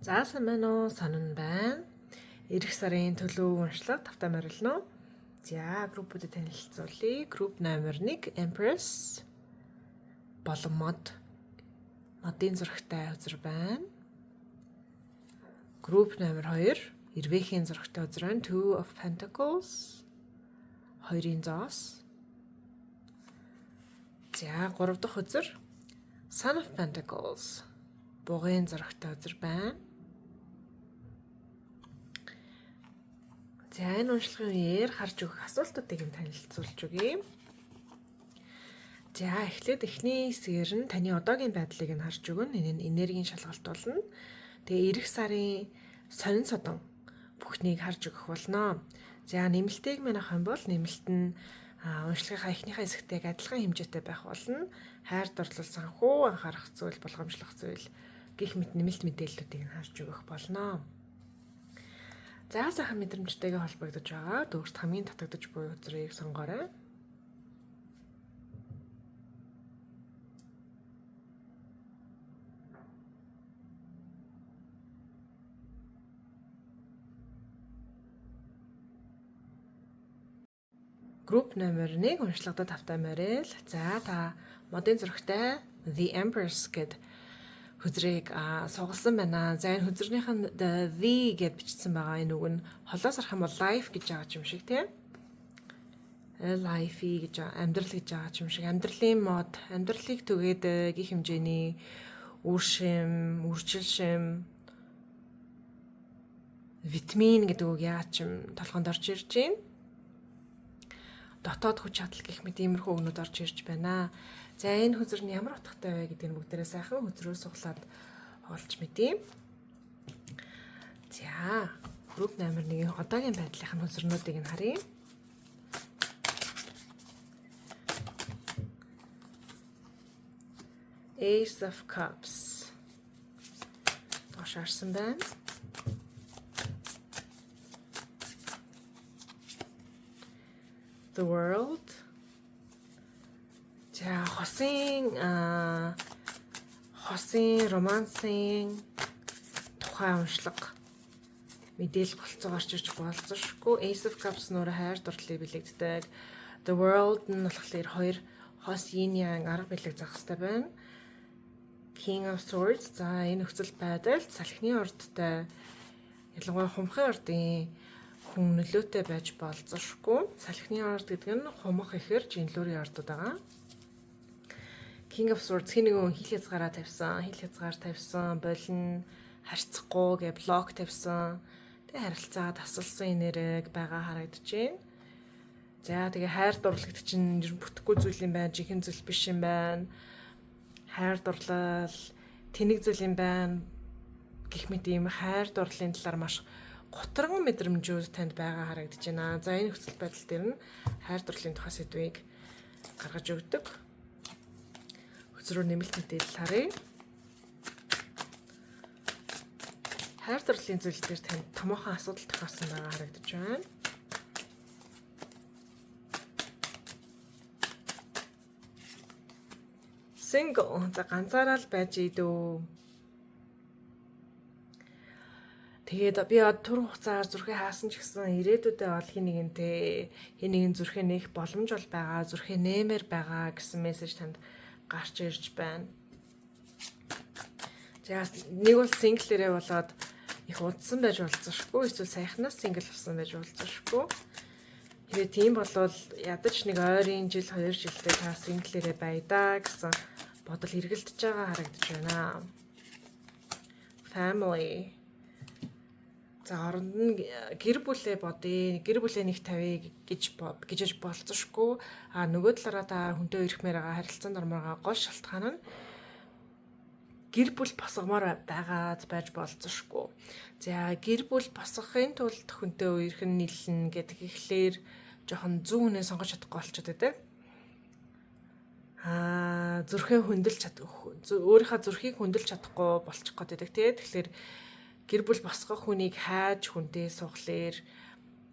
За сайн байна уу? Сонин байна. Ирэх сарын төлөв уншлага тавтай морилно. За группүүдэд танилцуулъя. Групп номер 1 Empress болон модын зурагтай үзэр байна. Групп номер 2 Эрвэхийн зурагтай үзэр байна. Two of Pentacles. Хоёрын зоос. За 3 дахь үзэр Son of Pentacles. Бугын зурагтай үзэр байна. За энэ уншлагын үеэр харж өгөх асуултуудыг нь танилцуулж өгье. За эхлээд эхний хэсгээр нь таны одоогийн байдлыг нь харж өгнө. Энэ нь энергийн шалгалт болно. Тэгээ ирэх сарын сонин содон бүхнийг харж өгөх болно. За нэмэлтийг минь авах юм бол нэмэлт нь уншлагынхаа эхнийхээ хэсэгтэй адилхан хэмжээтэй байх болно. Хайр дурлал санхүү анхаарах зүйл, болгоомжлох зүйл гэх мэт нэмэлт мэдээллүүдийг нь харж өгөх болно. За сайхан мэдрэмжтэйгээ холбогдож байгаа дүүрт хамгийн татагдж буй үзрийг сонгоорой. Групп номер 1 уншлагад тавтай морил. За та модын зурагтай The Empress гэд хүзрийг сугалсан байна. За энэ хүзрийнх нь the гэд бичсэн байгаа. Энэ үг нь холоос арах юм бол life гэж байгаа юм шиг тийм. Life гэж амьдрал гэж байгаа юм шиг. Амьдралын мод, амьдралыг түгээд гих хэмжээний үр шим, үржил шим, витамин гэдэг үг яач юм толгонд орж ирж байна. Дотоод хүч чадал гэх мэт иймэрхүү өгнүүд орж ирж байна. За энэ хүзэр нь ямар утгатай вэ гэдгийг бүгдээрээ сайхан хүзрөө суглаад олж мэдье. За групп номер 1-ийн одоогийн байдлынхаа хүзрнүүдийг нь харъя. Ace of Cups. Доош харсан байна. The World. За хосын романсын тухай уншлага мэдээлэл болцоо гарч ирж болцсошгүй. Ace of Cups нөр хайр дурлалыг бэлэгддэг. The World нь болохоор хоёр хос yin yang арга бэлэг зах хэвээр байна. King of Swords. За энэ нөхцөл байдал салхины ордтой ялангуяа хумхын ордын хүн нөлөөтэй байж болцсошгүй. Салхины орд гэдэг нь хумх ихэр жинлүүрийн ордууд байгаа. King of Swords хин нэгэн хил хязгаараа тавьсан, болин харьцахгүй гэ блок тавьсан. Тэгээ харилцаа тасалсан энерги байгаа харагдаж байна. За тэгээ хайр дурлалт чинь бүтэхгүй зүйл юм байна, жинхэнэ зүйл биш юм байна. Хайр дурлал тэнэг зүйл юм байна. Гэх мэт ийм хайр дурлалын талаар маш готрон мэдрэмжүүд танд байгаа харагдаж байна. За энэ нөхцөл байдал дээр нь хайр дурлалын тухай сэдвийг гаргаж өгдөг. Хүзрүү нэмэлт мэдээлэл харъя. Хайр дурлалын зүйл дээр танд томоохон асуудал тохиолсон байгаа харагдаж байна. Single. За ганцаараа л байж идүү. Тэгээд би түр хугацаагаар зүрхээ хаасан ч гэсэн ирээдүйдээ бол хин нэгэн зүрхээ нээх боломж бол байгаа, зүрхээ нэмэр байгаа гэсэн мессеж танд гарч ирж байна. За нэг бол синглэрээ болоод их удсан байж болцсошгүй, эсвэл сайхнаас сингл болсон байж болцсошгүй. Хэрвээ тийм болвол ядаж нэг ойрын жил 2 жилдээ та синглэрээ байдаа гэсэн бодол эргэлдэж байгаа харагдаж байна. Family. За оронд нь гэр бүлээ бодъё. Гэр бүлээ нэг тавья гэж болцсошгүй. Нөгөө талаараа та хүнтэй ирэхмээр байгаа харилцаанд ормоор гол шалтгаан нь гэр бүл босгомоор байгаад байж болцсошгүй. За гэр бүл босгохын тулд хүнтэй ирэх нь нийлнэ гэдэг ихлээр жоохон зүүн үнэ сонгож чадахгүй болчиход байдаг. Зүрхээ өөрийнхөө зүрхийг хөндлөж чадахгүй болчих гээд байдаг тий. Тэгэхээр гэр бүл босгох хүнийг хайж хүнтэй сухлаар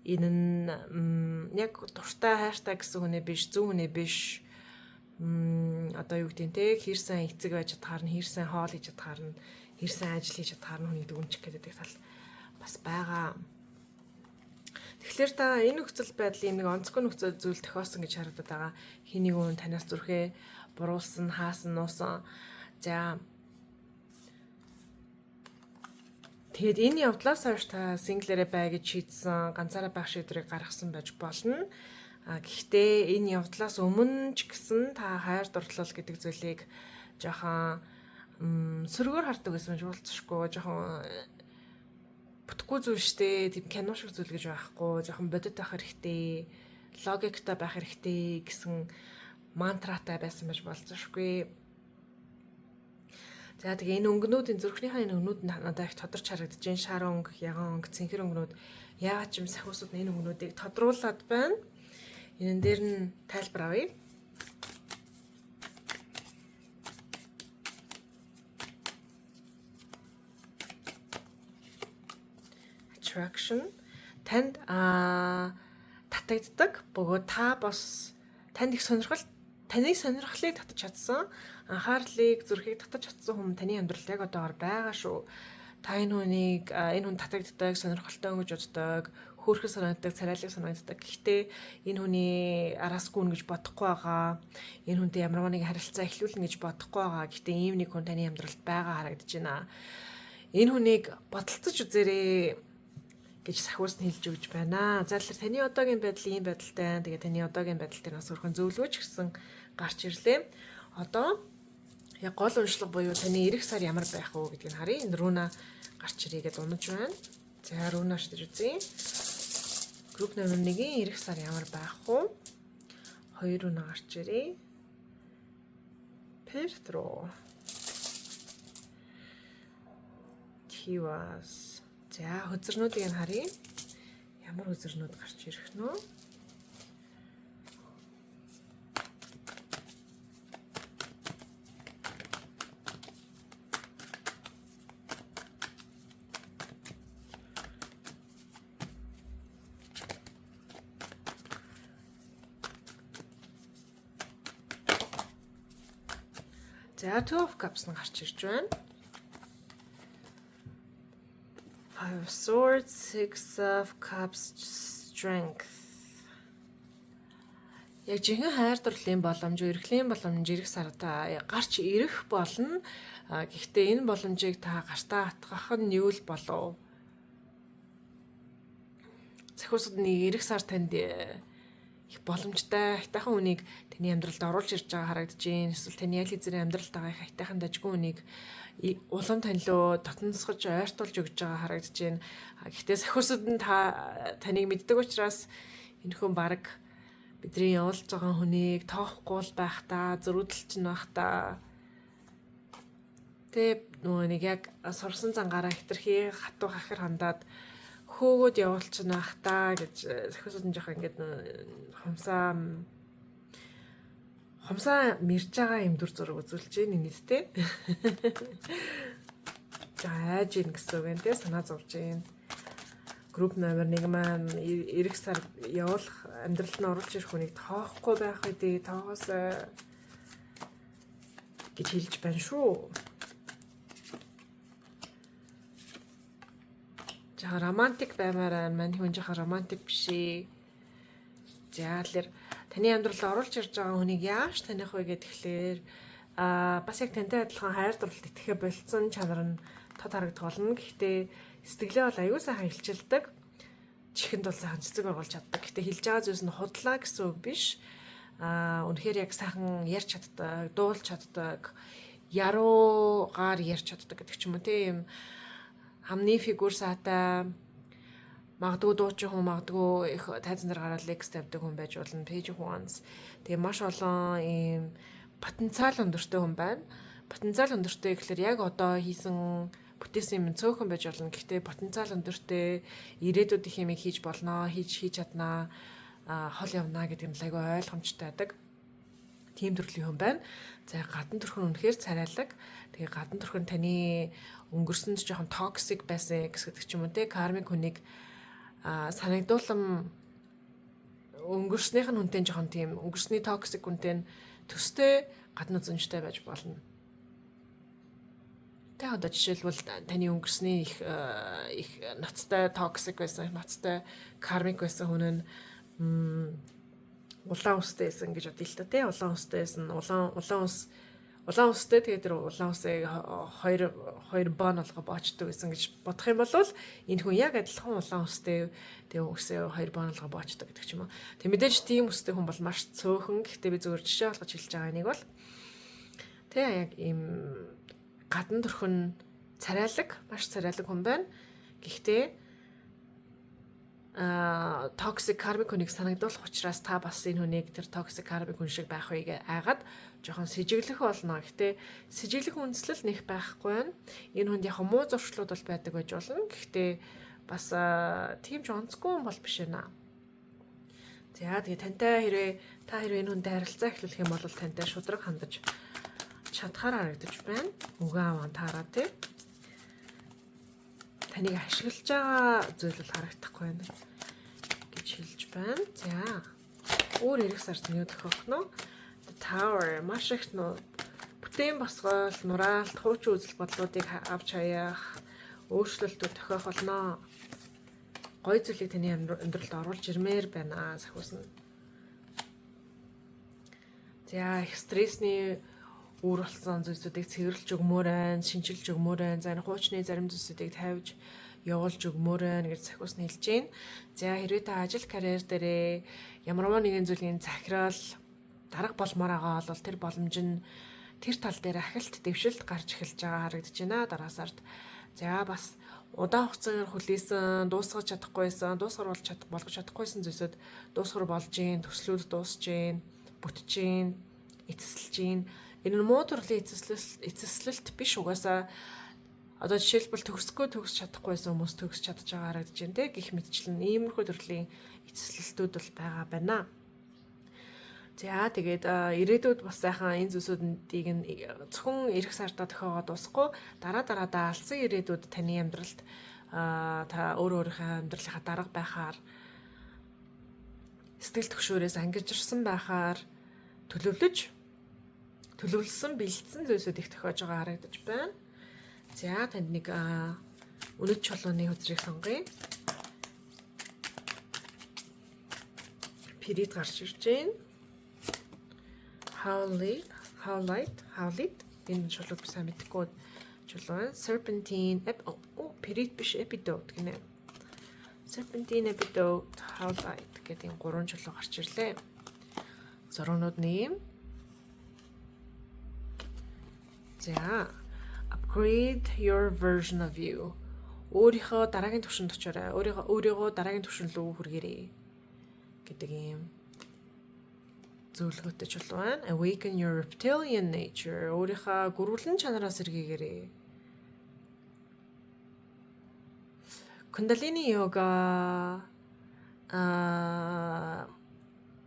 энэ нь яг дуртай хайртай гэсэн хүнээ биш, зүүн хүнээ биш. Одоо юу гэдэг нь те, хийрсэн эцэг байж чадхаар нь, хийрсэн хоол хийж чадхаар нь Ирсэн ажил хийж чадхаар нь хүнийг дүгнчих гэдэг тал бас байгаа. Тэгэхээр та энэ нөхцөл байдлын нэг онцгой нөхцөл зүйл тохиолсон гэж харагдаад байгаа. Хэнийг өн танаас зүрхээ буруулсан, хаасан, нуусан. За тэгэд энэ явдлаас хойш та синглэрээ бай гэж шийдсэн, ганцаараа байх шийдвэрийг гаргасан байж болно. Гэхдээ энэ явдлаас өмнө ч гэсэн та хайр дурлал гэдэг зүйлийг жоохон сөргөөр хардаг байсан байж болцсохгүй, жоохон бүтггүй зүйл штэ, тийм кино шиг зүйл гэж байхгүй, жоохон бодит байх хэрэгтэй, логиктай байх хэрэгтэй гэсэн мантратай байсан байж болцсохгүй. За тэгээ энэ өнгөнүүдийн зүрхнийхээ энэ өнгнүүд нь надад их тодорч харагдаж байна. Шар өнгө, яган өнгө, цэнхэр өнгнүүд яагаад ч юм сахиусууд энэ өнгнүүдийг тодруулаад байна. Энэ дээр нь тайлбар авъя. Attraction танд татагддаг. Бөгөөд та бас танд их таны сонирхлыг татаж чадсан, анхаарлыг, зүрхийг татаж чадсан хүн таны амьдралд яг одоогоор байгаа шүү. Та энэ хүн татагддаг, сонирхолтой өнгөж боддог, хөөрхөн санагддаг, царайлаг санагддаг. Гэхдээ энэ хүний араас гүн гэж бодохгүй байгаа. Энэ хүнтэй ямар нэгэн харилцаа эхлүүлнэ гэж бодохгүй байгаа. Гэхдээ ийм нэг хүн таны амьдралд байгаа харагдаж байна. Энэ хүнийг бодолцож үзээрэй гэж сахиус нь хэлж өгч байна. За тэгэхээр таны одоогийн байдал ийм байдалтай. Тэгээ таны одоогийн байдал дээр нас өрхөн зөвлөвч гэсэн гарч ирлээ. Одоо яг гол уншлага буюу таны эх сар ямар байх вэ гэдгийг харъя. Энэ руна гарч ирээ гэдээ унаж байна. За руна шидэж үзье. Групп номер 1-ийн эх сар ямар байх вэ? 2 руна гарч ирээ. Пертро. Тивас. За хөзөрнүүдийг нь харъя. Ямар хөзөрнүүд гарч ирэх нөө? За Two of Cups нь гарч ирж байна. Five of Swords, Six of Cups, Strength. Яг жинхэнэ хайр дурлалын боломж, эрхлийн боломж ирэх сарда гарч ирэх болно. Гэхдээ энэ боломжийг та гартаа атгах нь юу л болов? Захиусууд нэг ирэх сар танд их боломжтой хайтайхан үнийг таны амьдралд оруулж ирж байгаа харагдаж байна. Эсвэл таны аль хэзээ амьдралд байгаа их хайтайхан дажгүй үнийг улам танилуу дотносгож ойртуулж өгж байгаа харагдаж байна. Гэхдээ сахиусууд нь таныг мэддэг учраас энэ хүн баг бидний явуулж байгаа хүнийг тоохгүй байх та, зөрүүдэлч нь байх та. Тэ нөгөө нэг яг сурсан цангаараа хитрхи хатуу хахир хандаад хөөгөөд явуулчихна байх та гэж сахиусууд нь жоох ингээд хумсаа мэрж байгаа юм дүр зураг үзүүлж байна нийтдээ. За айж ийн гэсэн үг юм те санаа зовж байна. Групп номер 1 маань эх сар явуулах амьдралд нь оруулж ирэх хүнийг тоохгүй байх үедээ тоогоосоо гэж хэлж байна шүү. Жаа романтик баймаар маань хүн жаа романтик биш ээ. За тэгэхээр таны амьдралд оруулж ирж байгаа хүнийг яаж таних вэ гэхээр бас яг тантай адилхан хайр дурлалд итгэхэ болцсон чанар нь тод харагдах болно. Гэхдээ сэтгэлээ бол аюу сайхан хилчилдэг. Чихэнд бол сайхан цэцэг оруулж чаддаг. Гэхдээ хэлж байгаа зүйлс нь худлаа гэсэн үг биш. Үнэхээр яг сайхан ярьж чаддаг, дуулж чаддаг, яруугаар ярьж чаддаг гэдэг ч юм уу тийм хамны фигур саатай магадгүй дуучин хүн магадгүй их тайзан дээр гараад лекс тавьдаг хүн байж болно. Page of Wands. Тэгээ маш олон ийм потенциал өндөртэй хүн байна. Потенциал өндөртэй гэхэлэр яг одоо хийсэн бүтээсэн юм цөөхөн байж болно. Гэхдээ потенциал өндөртэй ирээдүйд их юм хийж болно, хийж чаднаа, хол явнаа гэдэг нь айгүй ойлгомжтой байдаг. Тийм төрлийн хүн байна. За гадна төрхөн үнэхээр царайлаг. Тэгээ гадна төрхөн таны өнгөрсөнд жоохон токсик байсан гэдэг ч юм уу те кармик хүнийг санагдуулам өнгөрснийх нь хүнтэй жоохон тийм өнгөрсний токсик хүнтэй төстэй гадна зөнжтэй байж болно. Тэ одоо жишээлбэл таны өнгөрсний их ноцтой токсик байсан, ноцтой кармик байсан хүн нь улаан устай байсан гэж бодъё л та тий. Улаан устай байсан. Улаан устай тэгээд тэр улаан усыг хоёр бон алга боочдөг гэсэн гэж бодох юм бол энэ хүн яг адилхан улаан устай тэгээд үсээ хоёр бон алга боочдөг гэдэг ч юм уу. Тэг мэдээж тийм устай хүн бол маш цөөхөн. Гэхдээ би зөвхөн жишээ болгож хэлж байгаа нэг бол тэг яг ийм гадна төрхөн царайлаг, маш царайлаг хүн байна. Гэхдээ токсик кармик хүнийг санагдуулах учраас та бас энэ хүнийг тэр токсик кармик хүн шиг байх үеийг айгаад жоохон сэжиглэх болно. Гэхдээ сэжиглэх үндэслэл нэх байхгүй байна. Энэ хүнд яг муу зуршлууд бол байдаг байж болно. Гэхдээ бас тийм ч онцгүй юм бол биш ээ. За тэгээ тантай та хэрвээ энэ хүнтэй харилцаа эхлүүлэх юм бол тантай шудраг хандаж чадхаар харагдаж байна. Үгүй аваа таараа тий. Таныг ашиглаж байгаа зүйл бол харагдахгүй байна гэж хэлж байна. За. Өөр эрэх сард нь юу тохиох нь? The Tower маш их бүтээн босгоол, нураалт, хуучин үзэл бодлуудыг авч хаях, өөрчлөлтүүд тохиох болно. Гой зүйлийг таны амьдралд оруулж ирмээр байна сахиусна. За, их стрессний үр болсон зүйлсүүдийг цэвэрлж өгмөр байна, шинжилж өгмөр байна. За энэ хуучны зарим зүйлсүүдийг тавьж явуулж өгмөр байна гэж сахиус нь хэлж байна. За хэрвээ та ажил карьер дээрээ ямарваа нэгэн зүйлийн захирал дарга болмоор байгаа бол тэр боломж нь тэр тал дээр ахилт дэвшилт гарч эхэлж байгаа харагдаж байна дараа сард. За бас удаан хугацаагаар хүлээсэн, дуусгаж чадахгүйсэн, дуусгар болгож чадахгүйсэн зүйлсүүд дуусгар болж гин, төслүүд дуусж гин, бүтэж гин, эцэслэж гин. Энэ нь муу төрлийн эцэслэлт биш угаасаа одоо жишээлбэл төгс чадахгүйсэн хүмүүс төгсч чадж байгаа харагдаж байна те гих мэтчлэн иймэрхүү төрлийн эцэслэлтүүд бол байгаа байна. За тэгээд ирээдүйд бас сайхан энэ зүйлсүүдийг нь зөвхөн эх сартаа тохиогоо дуусахгүй дараа алсан ирээдүйд таны амьдралд та өөрийнхөө амьдралынхаа дарга байхаар сэтгэл төгшөөрөөс ангижирсан байхаар төлөвлөсөн бэлдсэн зүйлсүүд их тохиож байгаа харагдаж байна. За танд нэг үнэт чулууны хөзрийг сонгоё. Пирит гарч ирж байна. How light энэ чулууд би сайн мэдэхгүй чулуу. Serpentine пирит биш epidote гинэ. Serpentine epidote how light гэдэг энэ гурван чулуу гарч ирлээ. Зургууд нэм. За upgrade your version of you. Өөрийнхөө дараагийн түвшинд очоорой. Өөрийгөө дараагийн түвшин рүү хүргээрэй гэдэг юм зөвлөгөөтэй чулуу байна. Awaken your reptilian nature. Өөрийнхөө гөрвөлн чанараас сэргиэгээрэй. Кундалини йога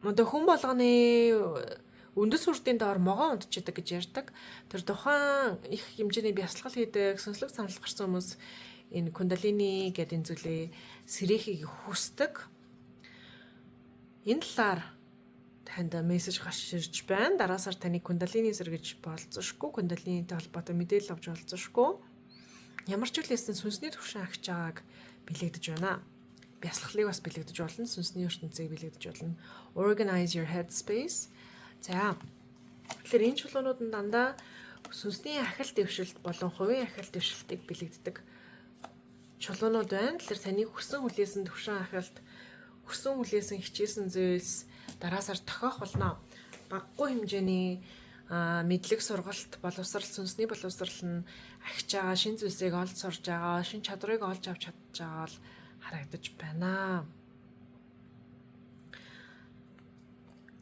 мөн хүн болгоны үндэс хүрдийн доор могоо унтчихдаг гэж ярьдаг. Тэр тухайн их хэмжээний бясалгал хийдэг, сүнслэг санал гарсан хүмүүс энэ кундалини гэдэг энэ зүйлээ сэрэхийг хүсдэг. Энэ талаар танд мессеж гарч ирж байна. Дараа сар таны кундалини сэргэж болцсошгүй, кундалинитэй холбоотой мэдээлэл авч болцсошгүй. Ямар ч үл хэлсэн сүнсний төвшин агч байгааг бэлэгдэж байна. Бясалгалыг бас бэлэгдэж болно, сүнсний ертөнцийг бэлэгдэж болно. Organize your headspace. За. Тэгэхээр энэ чулуунууд нь дандаа сүнсний ахил дэвшилт болон хувийн ахил дэвшилтийг бэлэгддэг чулуунууд байна. Тэгэхээр таны хүссэн хүлээсэн төвшин ахилт, хүссэн хүлээсэн хичээсэн зүйлс дараа сар тохиох болно. Баггүй хэмжээний мэдлэг сургалт, боловсрал, сүнсний боловсрал нь ахиж байгаа, шин зүйлсийг олж сурж байгаа, шин чадрыг олж авч чадж байгаа бол харагдаж байна.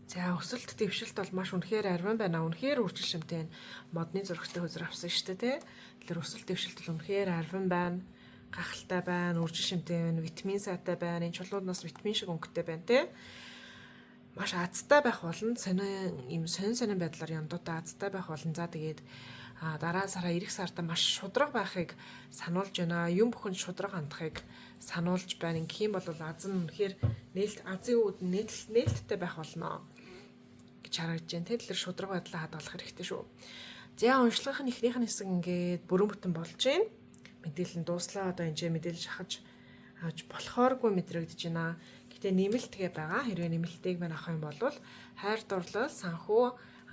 За өсөлт дэвшилт бол маш үнэхээр арвин байна. Үнэхээр үржил шимтэй модны зурагтай хөзөр авсан шүү дээ. Тэгэхээр өсөлт дэвшилт бол үнэхээр арвин байна. Гахалтай байна, үржил шимтэй байна, витамин сайтай байна. Энэ чулуунаас витамин шиг өнгөтэй байна те. Маш азтай байх болно. Сонин байдлаар яндуутай азтай байх болно. За тэгээд дараа сараа ирэх сарда маш шудраг байхыг сануулж байна. Юм бүхэнд шудраг хандахыг сануулж байна. Ингэх юм бол аз нь үнэхээр азын үүд нээлттэй байх болно гэж харагдаж байна. Тэгэхээр шудраг байдлаа хадгалах хэрэгтэй шүү. За уншлагын эхнийх нь хэсэг ингээд бүрэн бүтэн болж байна. Мэдээлэл нь дууслаа. Одоо энэ мэдээлэл шахаж авч болохооргүй мэдрэгдэж байна. Гэтэ нэмэлтгээ байгаа. Хэрвээ нэмэлтийг мань авах юм бол хайр дурлал, санхүү,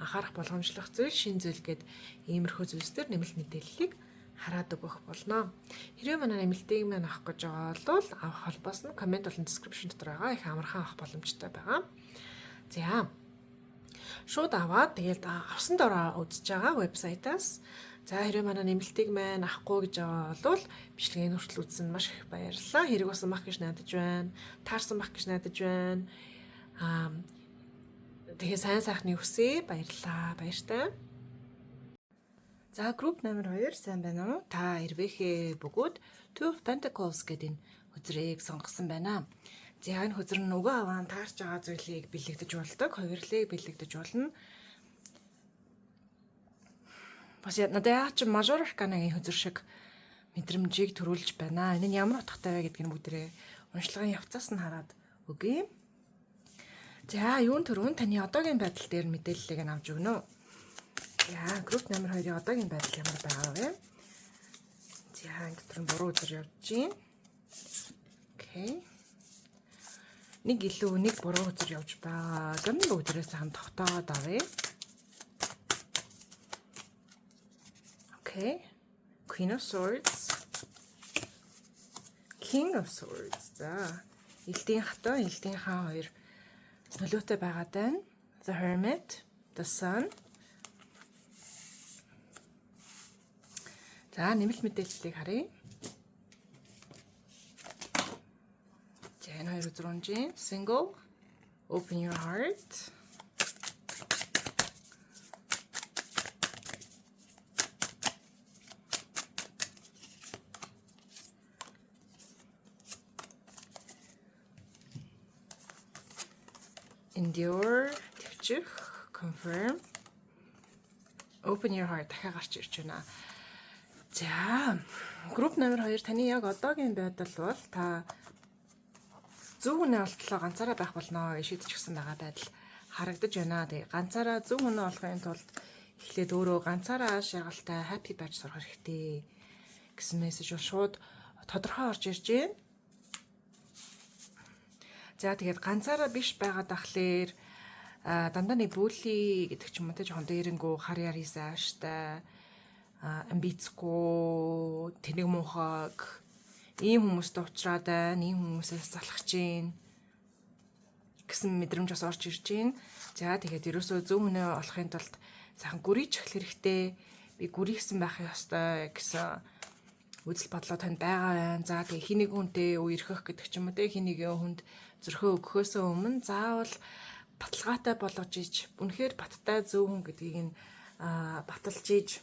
анхаарах болгоомжлох зүйл, шин зүйл гэд иймэрхүү зүйлсээр нэмэлт мэдээллийг хараад өгөх болно. Хэрвээ манай нэмэлтийг мань авах гэж байгаа бол авах холбоос нь комент болон description дотор байгаа. Их амархан авах боломжтой байгаа. За шууд аваад тэгээд авсан дороо үзэж байгаа вебсайтаас. За хэрвээ манай нэмэлтийг маань авахгүй гэж байгаа бол бичлэгийн хүртэл үзсэн маш их баярлалаа. Хэрэг болсон байх гэж найдаж байна. Таарсан байх гэж найдаж байна. Тэгээ сайн сайхны хүсье. Баярлалаа. Баяртай. За групп номер 2 сайн байна уу? Та ирвэхээ бөгөөд Two of Pentacles гэдэг энэ хөзрийг сонгосон байна. За энэ хөзөр нь өгөө аваан таарч байгаа зүйлийг бэлэгдэж болдог, хувирлыг бэлэгдэж болно. Бас надад ч мажор арканагийн хөзөр шиг мэдрэмжийг төрүүлж байна. Энэ нь ямар утгатай вэ гэдгийг бүгдээ уншлагын явцаас нь хараад өгье. За юун төрвөн таны одоогийн байдал дээр мэдээллийг нь авч өгнө. За групп номер 2-ийн одоогийн байдал ямар байгаа вэ? За энэ дотор нь буруу үзэр явж байна. Окей. Нэг илүү нэг буруу үзэр явж байгаа. Гэнэ бүгдээрээ сайхан тогтооод авъя. Окей. Queen of Swords. King of Swords. За элдийн хатаа, элдийн хаан хоёр нөлөөтэй байгаад байна. The Hermit, The Sun. За нэмэлт мэдээллийг харъя. Энэ хоёр үзрүүнжийн single, open your heart. Endure, төвчих, confirm. Open your heart дахиад гарч ирж байна. За, групп номер 2 таны яг одоогийн байдал бол та зөв үнэ олтлоо ганцаараа байх болно шийдчихсэн байгаа байдал харагдаж байна. Тэгээ ганцаараа зөв үнэ олохын тулд эхлээд өөрөө ганцаараа шагалтай happy байж сурах хэрэгтэй гэсэн мессеж бол шууд тодорхой орж ирж байна. За тэгээд ганцаараа биш байгаад ахлаар дандаа нэг бүли гэдэг ч юм уу те жоохон дээрэнгүү хар яри зааштай амбицгүй тэнэг муухаг ийм хүмүүст уулзраад байна, ийм хүмүүсээс залхаж гин гэсэн мэдрэмж бас орж ирж гин. За тэгээд ерөөсөө зөв үнэ олохын тулд сайхан гүрийч эхлэх хэрэгтэй. Би гүрийгсэн байх ёстой гэсэн үзэл бодлоо танд байгаа байна. За тэгээд хэнийг хүнтэй үерхэх гэдэг ч юм уу те хэнийг хүнд зөрхөө өгөхөөсөө өмнө заавал баталгаатай болгож иж үнэхээр баттай зөв хүн гэдгийг нь баталж иж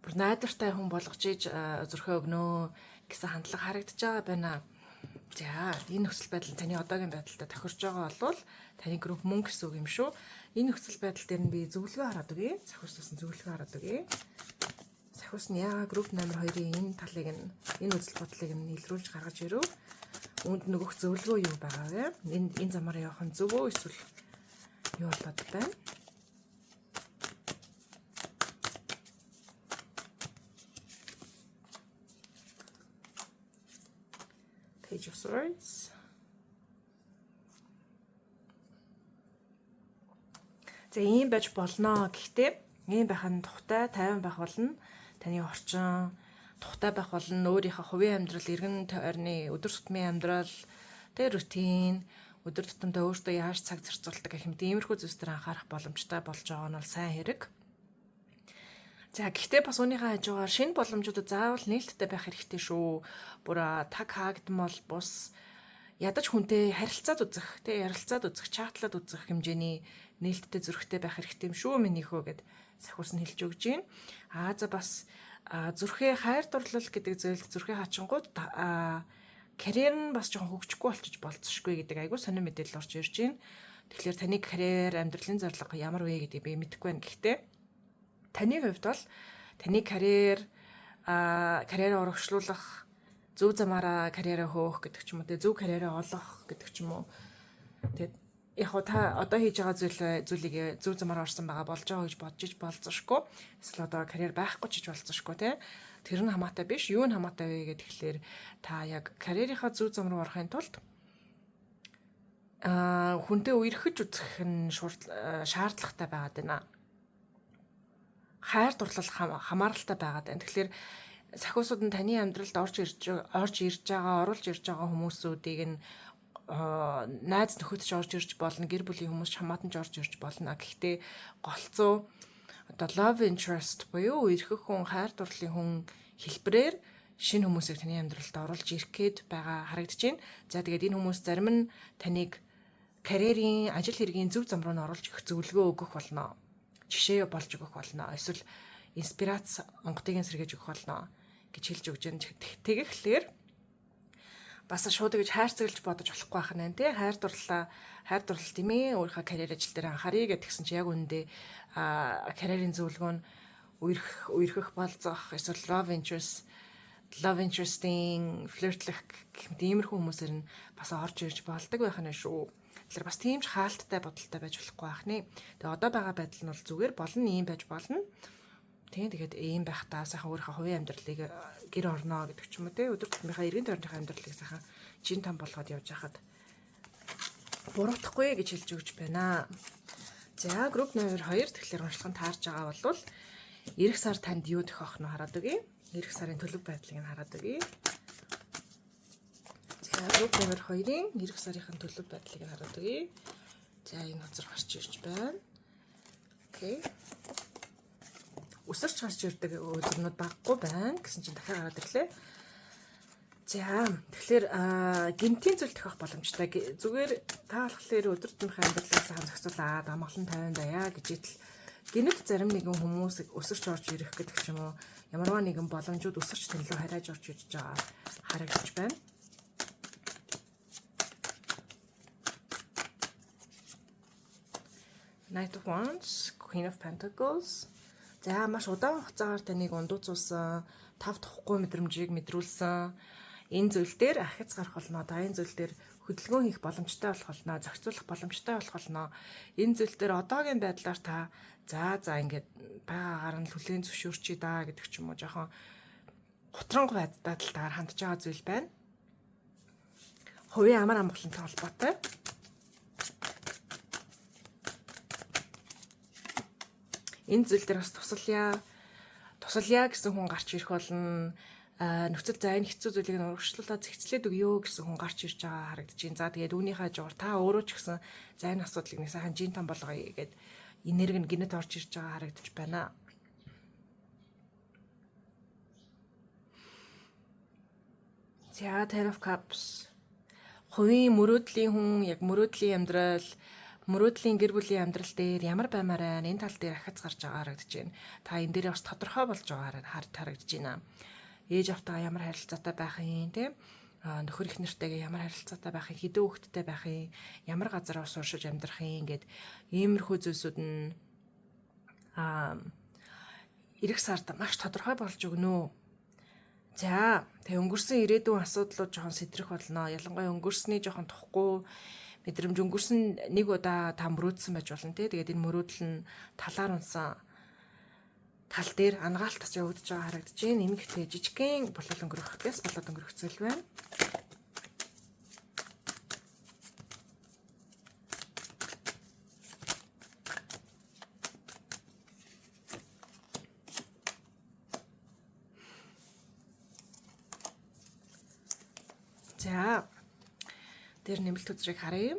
бүр найдвартай хүн болгож иж зөрхөө өгнө гэсэн хандлага харагдаж байгаа байна. За энэ нөхцөл байдал таны одоогийн байдалтай тохирж байгаа бол таны групп мөн гэсэн үг юм шүү. Энэ нөхцөл байдал дээр нь би зөвлөгөө хараад өгье. Сахиус тусан зөвлөгөө хараад өгье. Сахиус нь яа групп номер 2-ийн энэ талыг нь энэ үзэл бодлыг нь илрүүлж гаргаж ирв. Үүнд нөгөөх зөвлөгөө юу байгаа вэ? Энэ замаар явах нь зөв үү эсвэл юу болоод байна? Page of Swords. За ийм байж болно. Гэхдээ ийм байх нь тухтай, тайван байх болно. Таны орчин тухтай байх болно. Өөрийнхөө хувийн амьдрал, эргэн тойрны өдөр тутмын амьдрал, тэр рутин, өдөр тутамдаа өөртөө яаж цаг зарцуулдаг гэх мэт иймэрхүү зүйлсээр анхаарах боломжтой болж байгаа нь бол сайн хэрэг. За гэхдээ бас үүнийхээ хажуугаар шинэ боломжуудад заавал нээлттэй байх хэрэгтэй шүү. Бүр таг хаагдсан бол бус ядаж хүнтэй харилцаад үзэх, ярилцаад үзэх, чатлаад үзэх хэмжээний нээлттэй зөрөгтэй байх хэрэгтэй юм шүү минийхөө гэд сахиус нь хэлж өгж байна. За бас зүрхээ хайр дурлал гэдэг зүйл зүрхээ хачингууд карьер нь бас жоохон хөгжихгүй болчих болцсошгүй гэдэг айгүй сонир мэдээлэл орж ирж байна. Тэгэхээр таны карьер, амьдралын зорилго ямар вэ гэдгийг би мэдэхгүй байна. Гэхдээ таны хувьд бол таны карьераа урагшлуулах, зөв замаараа карьераа хөөх гэдэг ч юм уу, зөв карьераа олох гэдэг ч юм уу. Тэгээд яг хоо та одоо хийж байгаа зүйлийг зөв замаар орсон байгаа болж байгаа гэж бодож иж болцсошгүй. Эсвэл одоо карьер байхгүй ч гэж болцсошгүй те. Тэр нь хамаатай биш. Юу нь хамаатай вэ гэдэг тэгэхээр та яг карьерийнхаа зөв зам руу орохын тулд хүнтэй үерхэж үзэх нь шаардлагатай байгаад байна. Хайр дурлал хамааралтай байгаад байна. Тэгэхээр сахиусууд нь таны амьдралд оруулж ирж байгаа хүмүүсүүдийг нь найз нөхөд ч орж ирж болно, гэр бүлийн хүмүүс ч хамаатан ч орж ирж болно. Гэхдээ голцоо одоо love interest буюу үерхэх хүн, хайр дурлалын хүн хэлбэрээр шинэ хүмүүсийг таны амьдралд оруулж ирэх гээд байгаа харагдаж байна. За тэгээд энэ хүмүүс зарим нь таныг карьерийн, ажил хэргийн зөв зам руу оруулж өгөх зөвлөгөө өгөх болно. Жишээ болж өгөх болно. Эсвэл инспирац онгодыг сэргээж өгөх болно гэж хэлж өгч байна. Тэгэхээр бас шууд гэж хайр цэглэж бодож болохгүй байх нь тий. Хайр дурлал тийм ээ. Өөрийнхөө карьер ажил дээр анхаарыг гэдгсэн чи яг үүндээ карьерийн зөвлөгөө нь үерхэх болцох, эсвэл love interesting, flirtlэх гэх мэт иймэрхүү хүмүүсээр нь бас орж ирж болдог байх нь шүү. Тэгэхээр бас тийм ч хаалттай бодолтой байж болохгүй байх нэ. Тэгээ одоо байгаа байдал нь бол зүгээр болно, ийм байж болно. Тэгээд ийм байх та сайхан өөрийнхөө хувийн амьдралыг гэр орноо гэдэг ч юм уу те. Өдөр тутмынхаа эргэн тойрныхаа амьдралыг сайхан чин там болгоод явж хахад буруутахгүй гэж хэлж өгч байна. За групп номер 2 тэгэхээр уншлагын таарж байгаа бол эх сар танд юу тохиох нь хараад өгье. Эх сарын төлөв байдлыг нь хараад өгье. За групп номер 2-ын эх сарын төлөв байдлыг нь хараад өгье. За энэ хязгаар гарч ирж байна. Окей. Өсөрч гарч ирдэг үзэгнүүд баггүй байна гэсэн чинь дахиад гараад ирлээ. За тэгэхээр гинтийн зүйл тохиох боломжтой. Зүгээр та болохоор өдөр тутмынхаа амьдралыг сайхан зохицуулаад амгалан тайван даяа гэж итл гинэт зарим нэгэн хүмүүс өсөрч орж ирэх гэдэг ч юм уу ямарваа нэгэн боломжууд өсөрч тэнлүү харайж орж ирж байгаа харагдаж байна. Knight of Wands, Queen of Pentacles. За маш удаан хугацаагаар таныг ундууцуулсан, тав тухгүй мэдрэмжийг мэдрүүлсэн. Энэ зүйл дээр ахиц гарах болно. Одоо энэ зүйл дээр хөдөлгөөн хийх боломжтой болох болно, зохицуулах боломжтой болох болно. Энэ зүйл дээр одоогийн байдлаар та за ингээд байгаагаар нь хүлээн зөвшөөрчий даа гэдэг ч юм уу жоохон гутранг байдалтаар хандж байгаа зүйл байна. Хувийн амар амгалантай холбоотой. Энэ зүйл дээр бас тусалъя гэсэн хүн гарч ирэх болно. Нөхцөл за энэ хэцүү зүйлийг нь урагшлуулаад зэгцлээд өгөө гэсэн хүн гарч ирж байгаа харагдаж байна. За тэгээд үүнийхээ хажуугаар та өөрөө ч гэсэн за энэ асуудлыг нэг сайхан жин там болгоё гэгээд энерги нь гинэт орж ирж байгаа харагдаж байна. За Ten of Cups. Хувийн мөрөөдлийн хүн яг мөрөөдлийн амьдрал мөрөөдлийн гэр бүлийн амьдрал дээр ямар баймаар энэ тал дээр ахиц гарч байгаа харагдаж байна. Та энэ дээр бас тодорхой болж байгаа харагдаж байна. Ээж автаа ямар харилцаатай байх юм те? Нөхөр их нэртэйгээ ямар харилцаатай байх юм, хэдэн хүүхэдтэй байх юм, ямар газар ус уршиж амьдрах юм гээд иймэрхүү зүйлсүүд нь эх сард маш тодорхой болж өгнө. За, тэг өнгөрсөн ирээдүйн асуудлууд жоохон сэтрэх болно. Ялангуяа өнгөрсний жоохон тухгүй мэдрэмж өнгөрсөн нэг удаа та мөрөөдсөн байж болно те. Тэгээд энэ мөрөөдөл нь талаар унсан тал дээр ангаалтас явагдаж байгаа харагдаж байна. Энэ гэхдээ жижигхэн болол өнгөрөх гэс болоод өнгөрөх зүйл байна. За. Тэр нэмэлт үзрийг харъя.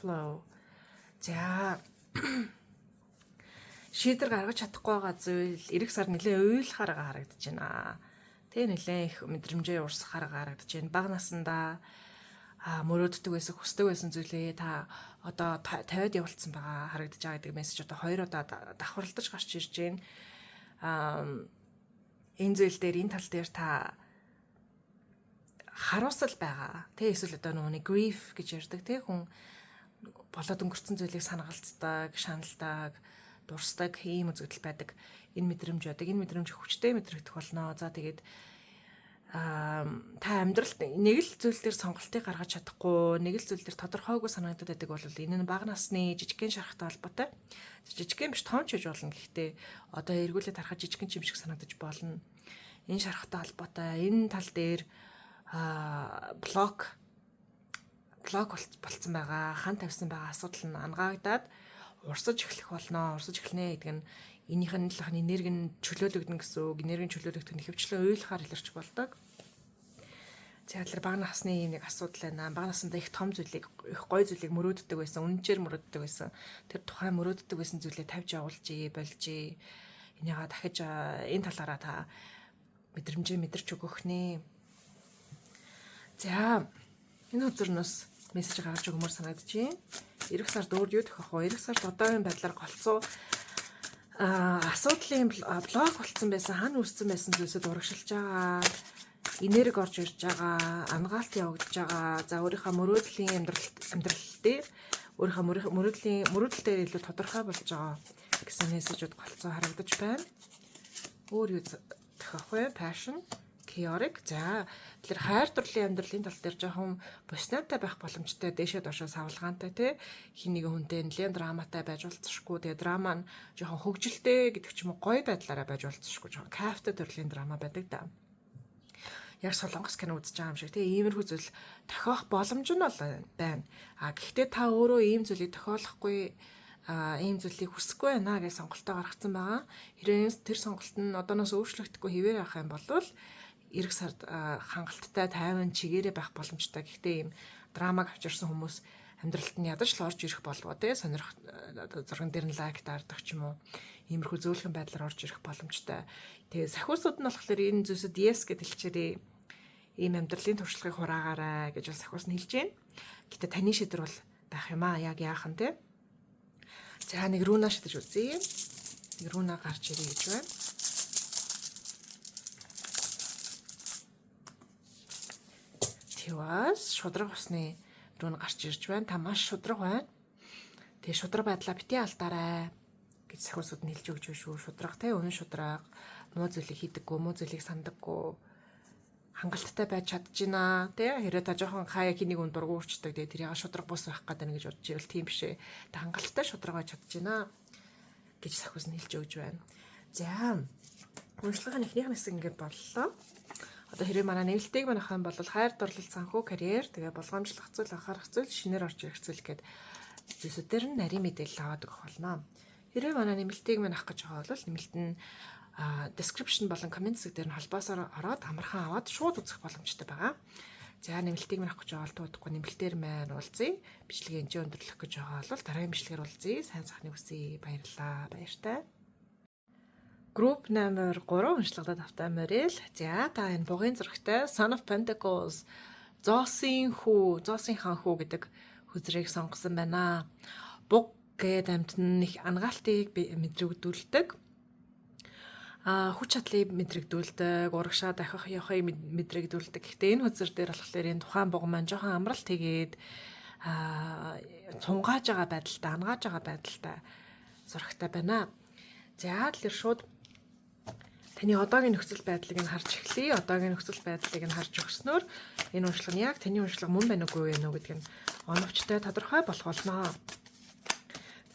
Flow. За. Шийдвэр гаргаж чадахгүй байгаа зүйл эх сар нэлээд уйлахаар харагдаж байна. Тэ нэлээд их мэдрэмжээ урсахаар харагдаж байна. Бага насандаа мөрөөддөг байсан, хүсдэг байсан зүйлээ та одоо тавиад явуулсан байгаа харагдаж байгаа гэдэг мессеж одоо 2 удаа давхарлаж гарч ирж байна. Энэ зүйл дээр энэ тал дээр та харуусал байгаа. Тэ эсвэл одоо нөгөө grief гэж ярьдаг тэ хүн болоод өнгөрцөн зүйлийг санагалцдаг, шаналдаг, дурсдаг ийм үзэгдэл байдаг. Энэ мэдрэмж байдаг. Энэ мэдрэмж хүчтэй мэдрэгдэх болно. За тэгээд та амьдралд нэг л зүйл дээр сонголтыг гаргаж чадахгүй, нэг л зүйл дээр тодорхойгүй санагдаад байдаг бол энэ нь бага насны жижигхэн шарахтай холбоотой. Жижигхэн биш том ч гэж болно. Гэхдээ одоо эргүүлээд харахад жижигхэн юм шиг санагдаж болно. Энэ шарахтай холбоотой энэ тал дээр блок болцсон байгаа, хан тавьсан байгаа асуудал нь ангаагдаад урсаж эхлэх болно. Урсаж эхлэнэ гэдэг нь энийхэн талын энерги нь чөлөөлөгдөн гэсэн үг. Энерги нь чөлөөлөгдөх нь ихэвчлэн уйлахаар илэрч болдог. Тэгэхээр бага насны юм нэг асуудал байна. Бага насндаа их том зүйлийг, их гоё зүйлийг мөрөөддөг байсан, үнэнчээр мөрөөддөг байсан. Тэр тухайн мөрөөддөг байсан зүйлээ тавьж явуулжээ, болжээ. Энийгээ дахиж энэ талаараа та мэдрэмжээ мэдэрч өгөх нэ. За энэ өдрнөөс мессеж гаргаж өгмөр санагдчихээн. Ирэх сард өөр юу тохиох вэ? Ирэх сард одоогийн байдлаар голцоо асуудлын блок болцсон байсан, хань үүссэн байсан зүйлсэд урагшилж байгаа, энерги орж ирж байгаа, ангаалт явагдаж байгаа. За өөрийнхөө мөрөөдлийн амьдрал дээр өөрийнхөө мөрөөдөл дээр илүү тодорхой болж байгаа гэсэн мессежүүд голцоо харагдаж байна. Өөр юу тохиох вэ? Passion, chaotic. За тэгэхээр хайр дурлалын амьдралын тал дээр жоохон боснатай байх боломжтой, дээшээ доошоо савлгаантай те хин нэгэн хүнтэй нэлээд драматай байж болцсохгүй. Тэгээ драма нь жоохон хөвгөлтэй гэдэг ч юм уу гоё байдлаараа байж болцсохгүй. Жоохон кайфтай төрлийн драма байдаг да. Яг солонгос кино үзэж байгаа юм шиг те иймэрхүү зүйл тохиох боломж нь бол байна. Гэхдээ та өөрөө ийм зүйлийг тохиолохгүй ийм зүйлийг хүсэхгүй байна гэж сонголтоо гаргацсан байгаа. Хэрвээ тэр сонголт нь одооноос өөрчлөгдөхгүй хэвээр байх юм бол ирэх сард хангалттай, тайван, чигээрээ байх боломжтой. Гэхдээ ийм драмаг авчирсан хүмүүс амьдралд нь ядаж л орж ирэх болов те сонирх зурган дээр нь лайк даардаг ч юм уу. Иймэрхүү зөөлхөн байдлаар орж ирэх боломжтой. Тэгээ сахиусууд нь болохоор энэ зүйлсэд yes гэж хэлчихээрээ ийм амьдралын туршлагыг хураагаарай гэж бас сахиус нь хэлж байна. Гэтэ таны шийдвэр бол байх юм аа. Яг яах нь те. За нэг руна шидэж үзье. Нэг руна гарч ирээ гэж байна. Тэгвээс шудраг усны руна гарч ирж байна. Та маш шудраг байна. Тэгээ шудраг байдлаа бити алдаарай гэж сахиусууд нь хэлж өгч шүү. Шудраг те үнэн шудраг. Муу зүйлийг хийдэггүй, муу зүйлийг сандаггүй. Хангалттай байж чадчихна тий хэрэг та жоохон хаяа хэнийг үн дургу урчдаг тий тэр яга шудраг бус байх гэдэг нь гэж бодож ивэл тийм биш ээ та хангалттай шудраг байж чадчихна гэж сахиус нь хэлж өгж байна. За уншлагын эхнийх нь хэсэг ингээд боллоо. Одоо хэрэг манай нэмэлтийг манайх юм бол хайр дурлал санхүү карьер тэгээ болгоомжлох зүйл анхаарах зүйл шинээр орж ирэх зүйл гэдэг зүйлсүүдээр нь нарийн мэдээлэл аваад өгөх болно. Хэрэг манай нэмэлтийг манайх гэж байгаа бол нэмэлт нь description болон comment хэсэг дээр нь холбоосоор ороод амархан аваад шууд үзэх боломжтой байгаа. За нэмэлтийг мэрэх гэж байгаа бол туудахгүй нэмэлтээр маань уулзъя. Бичлэгийн энэчээ өндөрлөх гэж байгаа бол дараагийн бичлэгээр уулзъя. Сайн сайхны хүсье. Баярлалаа. Баяртай. Group number 3 уншлагадад автаа морил. За та энэ бугын зурагтай Son of Pentacles Зоосын хаан хүү гэдэг хүзрийг сонгосон байна. Буг гэдэг амьтан нь их ангаалтыг мэдрэгдүүлдэг. Хүч чадлыг мэдрэгдүүлдэг, урагшаа дахих явахыг мэдрэгдүүлдэг. Гэхдээ энэ хүзэр дээр болохоор энэ тухайн буг маань жоохон амралт хийгээд цунгааж байгаа байдалтай, ангааж байгаа байдалтай зурагтай байна. За тэгэхээр шууд таны одоогийн нөхцөл байдлыг нь харж эхлэе. Одоогийн нөхцөл байдлыг нь харж өгснөөр энэ уншлага нь яг таны уншлага мөн байна уугүй вэ гэдг нь оновчтой тодорхой болох болно.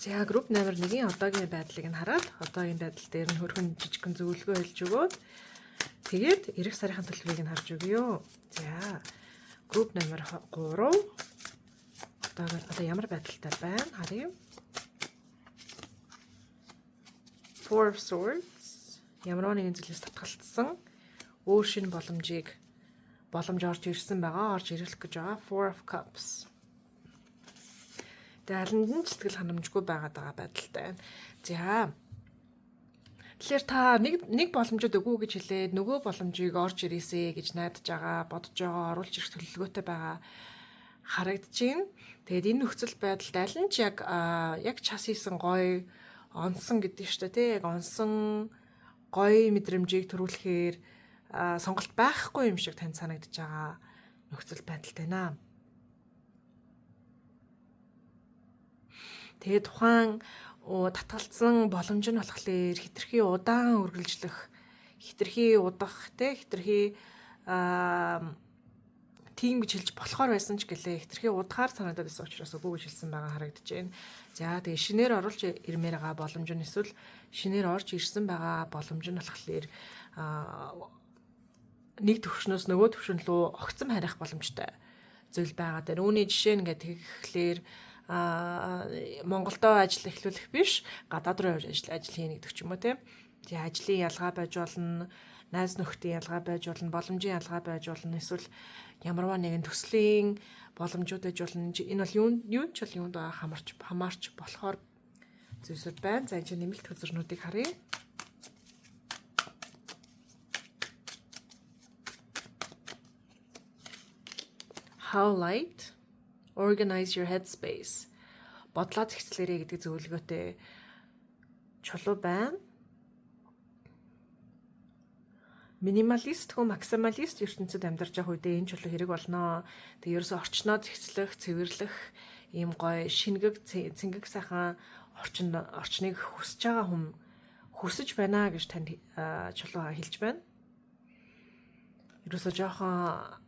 За групп номер 1-ийн одоогийн байдлыг нь хараад одоогийн байдал дээр нь хөрхөн жижигхэн зөвлөгөө хэлж өгөөд тэгээд эх сарын төлөвийг нь харж өгье. За групп номер 3 одоо ямар байдалтай байна харъя. Four of Swords ямар нэгэн зүйлээс татгалцсан өөр шинэ боломж орж ирсэн байгаа, орж ирэх гэж байгаа. Four of Cups алинд нь сэтгэл ханамжгүй байгаад байгаа байдалтай байна. За тэгэхээр та нэг боломжод өгөө гэж хэлээд нөгөө боломжийг орж ирээсэ гэж найдаж байгаа, бодож байгаа, оруулж ирэх төлөвлөгөөтэй байгаа харагдаж байна. Тэгээд энэ нөхцөл байдалд аль нь ч яг час хийсэн гоё онсон гэдэг шүү дээ тий. Яг онсон гоё мэдрэмжийг төрүүлэхээр сонголт байхгүй юм шиг танд санагдаж байгаа нөхцөл байдалтай наа. Тэгээд тухайн татгалзсан боломж нь болохоор хитрхи удаан үргэлжлэх, хитрхи удах, хитрхи тийм гэж хэлж болохоор байсан ч гэлээ хитрхи удахаар санагдаад байсан учраас үгүй гэж хэлсэн байгаа харагдаж байна. За тэгээ шинээр оруулж ирмээр байгаа боломж нь эсвэл шинээр орж ирсэн байгаа боломж нь болохоор нэг төвшнөөс нөгөө төвшин рүү огцом харих боломжтой зүйл байгаа. Тэр үүний жишээ ингээд тэгэхээр Монголдо ажил эхлүүлэх биш, гадаад руу явж ажил хийнэ гэдэг ч юм уу тийм. Тэгээ ажлын ялгаа байж болно, найз нөхдийн ялгаа байж болно, боломжийн ялгаа байж болно, эсвэл ямарваа нэгэн төслийн боломжууд байж болно. Энэ бол юунд ч бол юунд хамаарч болохоор зүйлсүүд байна. За энэ чинь нэмэлт хөзөрнүүдийг харъя. How light, organize your headspace. Бодлоо зэгцлээрэй гэдэг зөвлөгөөтэй чулуу байна. Минималист хөө максималист ертөнцид амьдарч байгаа үедээ энэ чулуу хэрэг болно. Тэгээ ерөөсө орчноо зэгцлэх, цэвэрлэх, ийм гоё шингэг, цэнгэг сайхан орчныг хүсэж байгаа хүм хүсэж байна гэж танд чулуу хэлж байна. Ерөөсө жоохон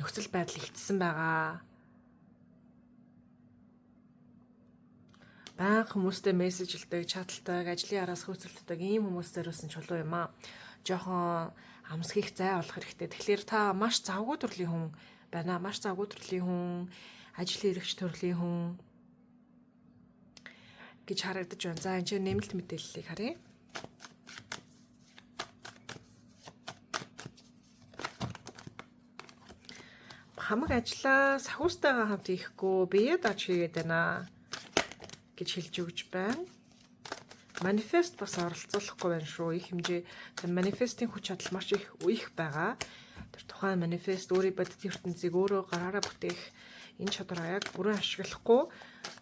нөхцөл байдал ихтсэн байгаа. Баян хүмүүстэй мессеж хэлдэг, чаталдаг, ажлын араас хөөцөлддөг ийм хүмүүстэй юусэн чулуу юм аа. Жохон амсхийх зай олох хэрэгтэй. Тэгэхээр та маш завгүй төрлийн хүн байна. Маш завгүй төрлийн хүн, ажил хэрэгч төрлийн хүн гэж харагдаж байна. За энэ чинь нэмэлт мэдээллийг харъя. Хамаг ажлаа сахиустайгаа хамт хийхгүй бие дааж хийгээд байна гэж хэлж өгч байна. Манифест бас оролцуулахгүй байна шүү. Их хэмжээ манифестийн хүч чадал маш их байгаа. Тэр тухайн манифест өөрийн бодит ертөнцийг өөрөө гараараа бүтээх энэ чадвараа яг бүрэн ашиглахгүй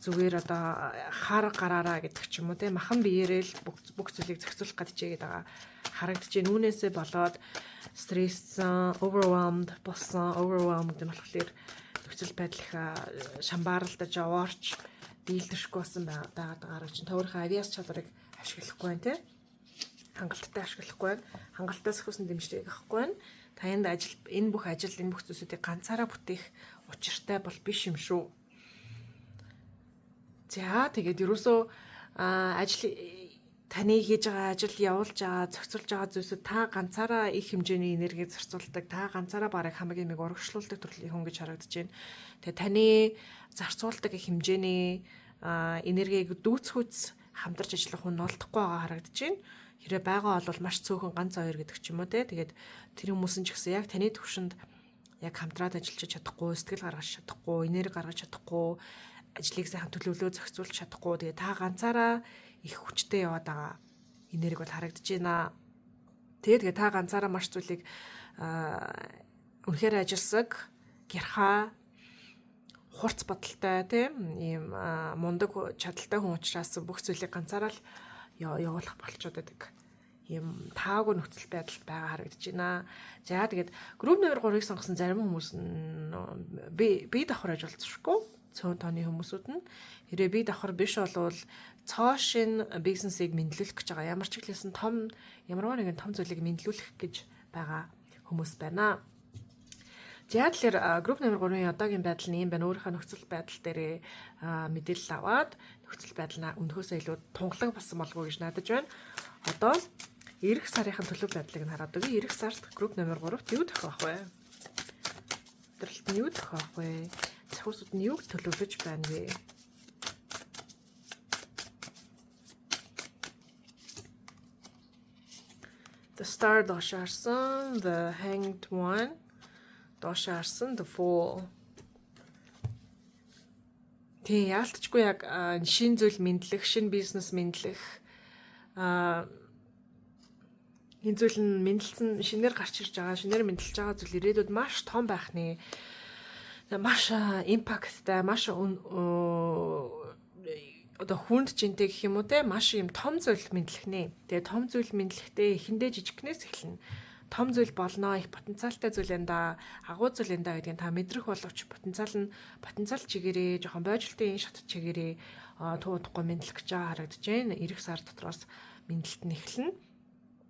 зүгээр одоо хар гараараа гэдэг ч юм уу те махан биеэрээ л бүх зүйлийг зохицуулах гэж байгаа харагдаж байна. Үүнээсээ болоод стресссэн, overwhelmed болсон, overwhelmed гэдэг нь болохоор нөхцөл байдал их шамбаарлаж овоорч дийлдэшгүй болсон байгаад гарч чинь товрхон авиас чадварыг ашиглахгүй байна те хангалттай ашиглахгүй байна. Хангалттай сахиусан дэмжлэг авахгүй байна. Та энэ бүх зүйлсүүдийг ганцаараа бүтээх учиртай бол биш юм шүү. За тэгээд ерөөсөө таны хийж байгаа ажил явуулж байгаа зохицуулж байгаа зүйлсүүд та ганцаараа их хэмжээний энерги зарцуулдаг, та ганцаараа бараг хамаг юмыг урагшлуулдаг төрлийн хүн гэж харагдаж байна. Тэгээ таны зарцуулдаг их хэмжээний энергийг дүүцхүүц хамтарч ажиллах хүн олдохгүй байгаа харагдаж байна. Хэрэг байгаа бол маш цөөхөн ганц хоёр гэдэг ч юм уу те. Тэгээд тэр хүмүүс нь ч гэсэн яг таны төвшөнд яг хамтраад ажиллаж чадахгүй, сэтгэл гаргаж чадахгүй, энерги гаргаж чадахгүй, ажлыг сайхан төлөвлөө зохицуулж чадахгүй. Тэгээ та ганцаараа их хүчтэй яваад байгаа энерги бол харагдаж байна. Тэгээ та ганцаараа маш зүйлийг үнэхээр ажилсаг, гярхаа, хурц бодолтой тийм ийм мундаг чадaltaй хүн учраас бүх зүйлийг ганцаараа л явуулах болчиход байдаг. Ийм таагүй нөхцөл байдал байгаа харагдаж байна. За тэгээд групп номер 3-ыг сонгосон зарим хүмүүс нь би давхар аж болцсохгүй. Цөөн тооны хүмүүсүүд нь хэрэг би давхар биш болвол цоо шин бизнесийг мэдлүүлэх гэж байгаа. Ямар ч хэлсэн ямар нэгэн том зүйлийг мэдлүүлэх гэж байгаа хүмүүс байна. За тэгэхээр групп номер 3-ын одоогийн байдал нь юм байна. Өөрийнхөө нөхцөл байдал дээрээ мэдээлэл аваад нөхцөл байдлаа өмнөхөөсөө илүү тунгалаг болсон болов уу гэж найдаж байна. Одоо эх сарын төлөв байдлыг нь хараад өгье. Эх сард групп номер 3-т юу тохиох вэ? Өдрөлт нь юу тохиох вэ? Сахиусууд нь юу төлөвлөж байна вэ? The Star доош харсан, The Hanged One доош харсан, The Fool. Тэг яалтчгүй яг шин зүйл мэдлэх, шин бизнес мэдлэх энэ зүйл нь мэдлсэн шинээр гарч ирж байгаа, шинээр мэдлж байгаа зүйл ирээдүйд маш том байх нэ. Маш импакттай, маш одоо хүнд жинтэй гэх юм уу те маш юм том зүйл мэдлэх нэ. Тэгээ том зүйл мэдлэхдээ эхэндээ жижигнээс эхэлнэ. том зүйл болно, их потенциалтай зүйл энэ да, агуу зүйл энэ да гэдгийг та мэдрэх боловч потенциал чигээрээ жоохон бойжлтын шат чигээрээ туудахгүй мэдлэх гэж харагдаж байна. Ирэх сар дотроос мэдлэлт нь эхэлнэ.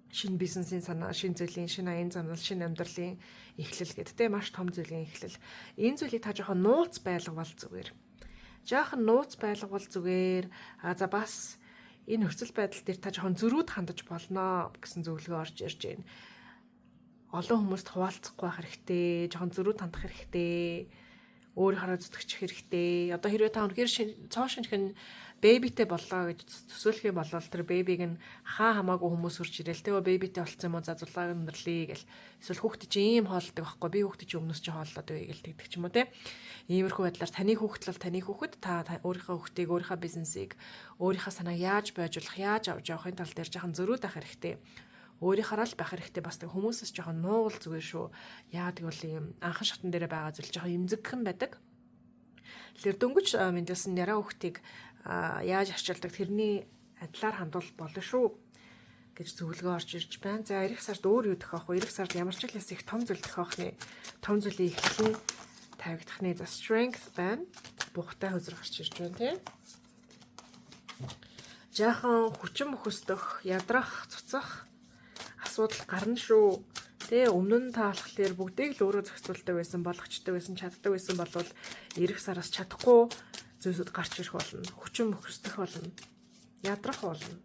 Шинэ бизнесийн санаа, шинэ зүйлийн, шинэ аян замнал, шинэ амьдралын эхлэл гэдэгтэй маш том зүйлийн эхлэл. Энэ зүйлийг та жоохон нууц байлгавал зүгээр. Жоохон нууц байлгавал зүгээр. За бас энэ нөхцөл байдал дээр та жоохон зөрүүд хандаж болно гэсэн зөвлөгөө орж ирж байна. Олон хүмүүст хуваалцахгүй байх хэрэгтэй, жоохон зөрүүд хандах хэрэгтэй. Өөрийнхөө зүтгэж хэрэгтэй. Одоо хэрвээ та өнөхөр цоо шинхэн бэбитэй боллоо гэж төсөөлөх юм бол тэр бэбиг нь хамаагүй хүмүүс үрж ирэл тэ бэбитэй болцсон юм уу за зулааг өндөрлөе гэл. Эсвэл хүүхдээ чи ийм хоолдог байхгүй би хүүхдээ чи өмнөөс чи хооллоод байг гэл тэгдэг ч юм уу тэ. Иймэрхүү байдлаар таны хүүхэд бол таны хүүхэд та өөрийнхөө хүүхдийг өөрийнхөө бизнесийг өөрийнхөө санааг яаж бойжуулах яаж авч явахын тал дээр жоохон зөрүүд байх хэрэгтэй. Өөрийнхөө л байх хэрэгтэй бас тэг хүмүүсээс жоохон нуугал зүгээр шүү. Яадаг бол юм анхан шатн дээр байгаа зүйл жоохон имзэгхэн байдаг. Тэгэхээр дөнгөж мэндэлсэн яраа хүүхдийг яаж арчилдаг тэрний адилаар хандвал болно шүү гэж зөвлөгөө орж ирж байна. За ирэх сард өөр юу тохиох вэ? Ирэх сард ямар ч хэлээс их том зүйл тохиох нэ. Том зүйлийн эхлэл тавигдах нэ. За strength байна. Бухтай хөзөр гарч ирж байна тийм. Жаахан хүчин мөхөсдөх, ядрах, цуцах асуудал гарна шүү. Тэгээ өмнө нь та болохоор бүгдийг л өөрөө зохицуулдаг байсан, болгочтой байсан, чаддаг байсан болвол ирэх сараас чадахгүй зүйлсүүд гарч ирэх болно. Хүчин мөхөсдөх болно. Ядрах болно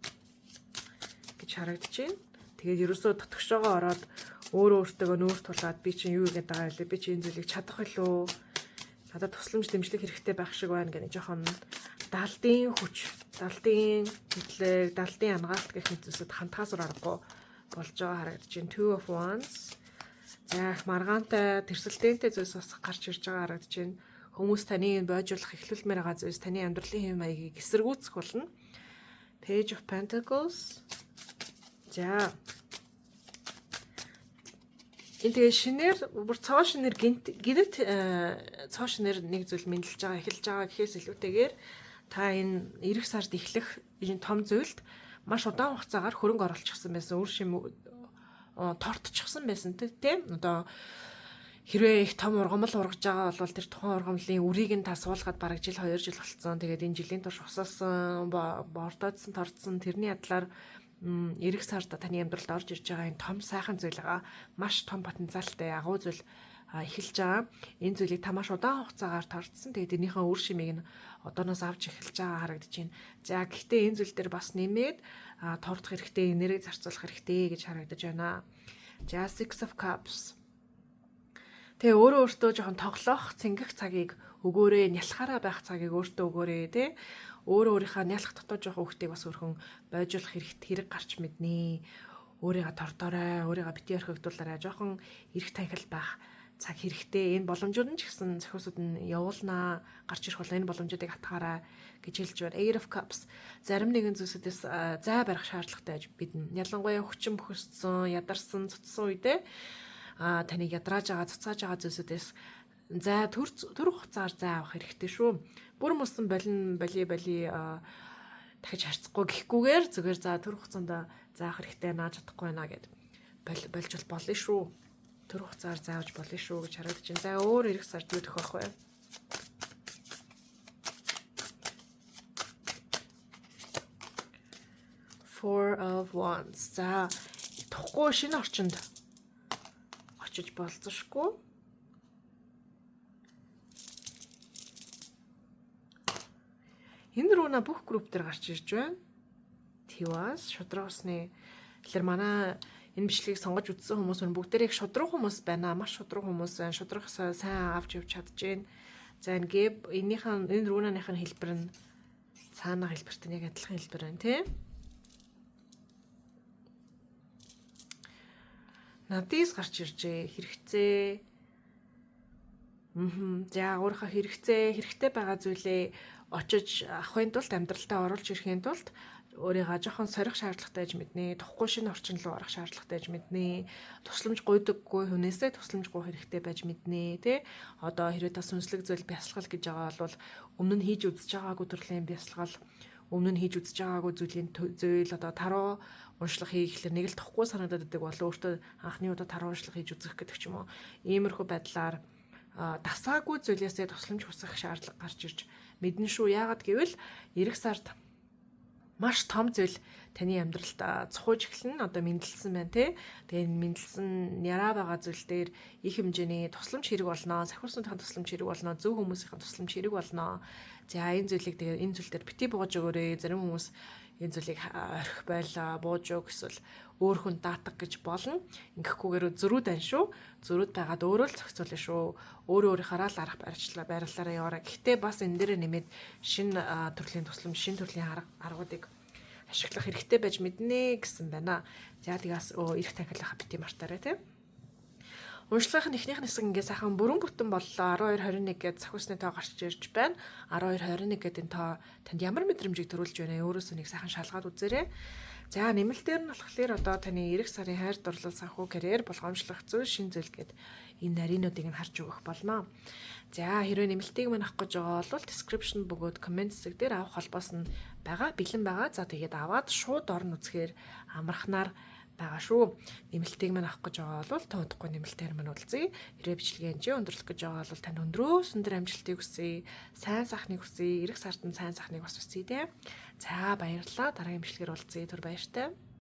гэж харагдаж байна. Тэгээд ерөөсөө дотгошоогоо ороод өөртөө нүүр тулаад би чинь юу гэдэг байгаа вэ? Би чинь энэ зүйлийг чадах билүү? Надад тусламж дэмжлэг хэрэгтэй байх шиг байна гэх нэг жоохон далдын хүч, далдын хөдлөг, далдын ангаалт гэх мэт зүйлсүүд хантахаас аргагүй болж байгаа харагдаж байна. Two of Wands. За их маргаантай тэрсэлтэнтэй зүйлс бас гарч ирж байгаа харагдаж байна. Хүмүүс таны бойжуулах эхлүүлмээр байгаа зүйлс таны амьдралын хэм маягийг эсэргүүцэх болно. Page of Pentacles. За. Энэ тэгээ шинээр бүр цоо шинээр гинэт цоо шинээр нэг зүйл мэдлж байгаа, эхэлж байгаа гэхээс илүүтэйгээр та энэ ирэх сард эхлэх энэ том зүйлд маш удаан хугацаагаар хөрөнгө оруулчихсан байсан, үр шим тортчихсан байсан тийм. Одоо хэрвээ их том ургамал ургаж байгаа бол тэр тухайн ургамлын үрийг нь та суулгаад бараг жил 2 жил болцсон. Тэгээд энэ жилийн турш усаасан, бордоодсон, торцсон тэрний адлаар ирэх сард таны амьдралд орж ирж байгаа энэ том сайхан зүйл байгаа. Маш том потенциалтай агуу зүйл эхэлж байгаа. Энэ зүйлийг та маш удаан хугацаагаар торцсон. Тэгээд энийхээ үр шимийг нь одооноос авч эхэлж байгаа харагдаж байна. За гэхдээ энэ зүйл дээр бас нэмээд тордох хэрэгтэй, энерги зарцуулах хэрэгтэй гэж харагдаж байна. За Six of Cups. Тэгээ өөртөө жоохон тоглох, цингэх цагийг өгөөрэй, нялхаараа байх цагийг өөртөө өгөөрэй, тий. Өөрийнхөө нялх дотоод жоохон хүүхдийг бас өрхөн бойжуулах хэрэг гарч мэднэ. Өөрийгөө тордоорой, өөрийгөө бити орхигдуулаарай, жоохон эрх танхил байх цаг хэрэгтэй. Энэ боломжууд нь ч гэсэн зохиосууд нь явуулнаа, гарч ирэх бол энэ боломжуудыг хатгаарай гэж хэлж байна. Eight of Cups. Зарим нэгэн зүйлсүүдээс зай барих шаардлагатай гэж биднэ. Ялангуяа хүчин бөхөссөн, ядарсан, цуцсан үедээ таныг ядрааж байгаа, цуцааж байгаа зүйлсүүдээс зай төр хугацаар зай авах хэрэгтэй шүү. Бүр мөсөн бали дахиж харцахгүй гэхгүйгээр зүгээр за төр хугацаанд заах хэрэгтэй наа чадахгүй байна гэд болж болно шүү. Төр хугацаар заавж болно шүү гэж харагдаж байна. За өөр ирэх сард юу тохиох вэ? Four of Wands. За тухгүй шинэ орчинд очиж болцсошгүй. Энэ рүүна бүх групп дээр гарч ирж байна. Тивас шудраг усны тэгэхээр манай энэ бичлэгийг сонгож үзсэн хүмүүс бүгдээрээ шудраг хүмүүс байна. Маш шудраг хүмүүс байна. Шудраг сайн авч явж чадж байна. За энэ рүүнаных нь хэлбэр нь цаана хэлбэртэй нэг адилхан хэлбэр байна тий. Надис гарч иржээ. Хэрэгцээ. За өөрийнхөө хэрэгтэй байгаа зүйлээ очиж авахын тулд амьдралтаа оруулж ирэхин тулд өөрийгөө жоохон сорих шаардлагатай гэж мэднэ. Тухгүй шинэ орчин руу орох шаардлагатай гэж мэднэ. Тусламж гуйдаггүй хүнээсээ тусламж гуйх хэрэгтэй байж мэднэ. Тэ? Одоо хэрвээ та сүнслэг зүйл бясалгал гэж байгаа бол өмнө нь хийж үзэж байгаагүй төрлийн бясалгал өмнө нь хийж үзэж байгаагүй зүйлийн зөөл одоо таруу уншлах хийхлээр нэг л тохгүй санагдаад байдаг болоо өөртөө анхны удаа таруу уншлах хийж үзэх гэдэг ч юм уу. Иймэрхүү байдлаар дасаагүй зүйлээсээ тусламж хүсэх шаардлага гарч ирж мэдэн шүү. Яагаад гэвэл эх сард маш том зүйл таны амьдралд цохож эхэлнэ. Одоо мэндэлсэн байна тий. Тэгээ мэндэлсэн яраа байгаа зүйл дээр их хэмжээний тусламж хэрэг болно. Сахиусныхаа тусламж хэрэг болно. Зөв хүмүүсийн тусламж хэрэг болно. За энэ зүйлийг тэгээ энэ зүйл дээр бити бууж өгөөрэй. Зарим хүмүүс энэ зүйлийг орхих байлаа, бууж өг эсвэл өөр хүн даатах гэж болно. Ингэхгүйгээр зөрүүд ань шүү. Зөрүүд байгаад өөрөө л зохицуулна шүү. Өөрөө өөрийнхаараа л арга барилчлаараа яваарай. Гэхдээ бас энэ дээр нэмээд шинэ төрлийн тусламж, шинэ төрлийн аргуудыг ашиглах хэрэгтэй байж мэднэ гэсэн байна. За тэгээс эрх танхилахаа бити мартаарай тий. Уншлагын эхнийх нь хэсэг ингээ сайхан бүрэн бүтэн боллоо. 12:21 гээд сахиусны тоо гарч ирж байна. 12:21 гээд энэ тоо танд ямар мэдрэмжийг төрүүлж байна? Өөрөөсөө нэг сайхан шалгаад үзээрэй. За нэмэлтээр нь болохоор одоо таны эх сарын хайр дурлал санхүү карьер болгоомжлох зүйл шин зүйл гээд энэ нарийнуудыг нь харж өгөх болно. За хэрвээ нэмэлтийг мань авах гэж байгаа бол description бөгөөд comment хэсэг дээр авах холбоос нь бэлэн байгаа. За тэгээд аваад шууд орн үзэхээр амархнаар байгаа шүү. Нэмэлтийг мань авах гэж байгаа бол тоодохгүй нэмэлтээр мань уулзъя. Хэрвээ бичлэгийн хэмжээ өндөрлөх гэж байгаа бол танд өндрөөс өндөр амжилтыг хүсье. Сайн сайхныг хүсье. Эх сард нь сайн сайхныг бас хүсье те. За баярлалаа. Дараагийн бичлэгээр уулзъя. Түр баяртай.